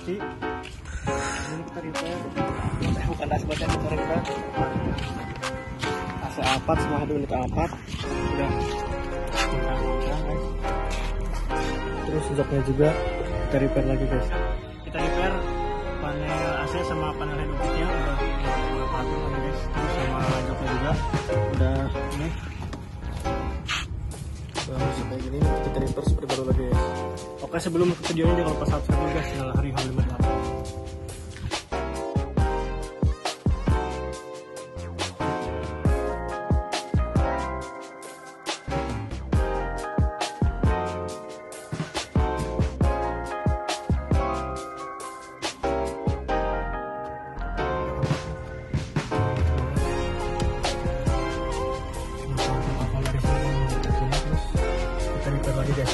ganti. Ini kita repair. Bukan dashboardnya kita repair. AC alphard, semua head unit alphard udah guys. Terus joknya juga kita repair lagi guys. Kita repair panel AC sama panel head unitnya udah parfum lagi guys. Terus sama joknya juga udah ini bagus kayak gini. Kita repair seperti baru lagi guys. Oke, sebelum ke videonya jangan lupa subscribe juga channel harryhawreal 58. Lagi guys,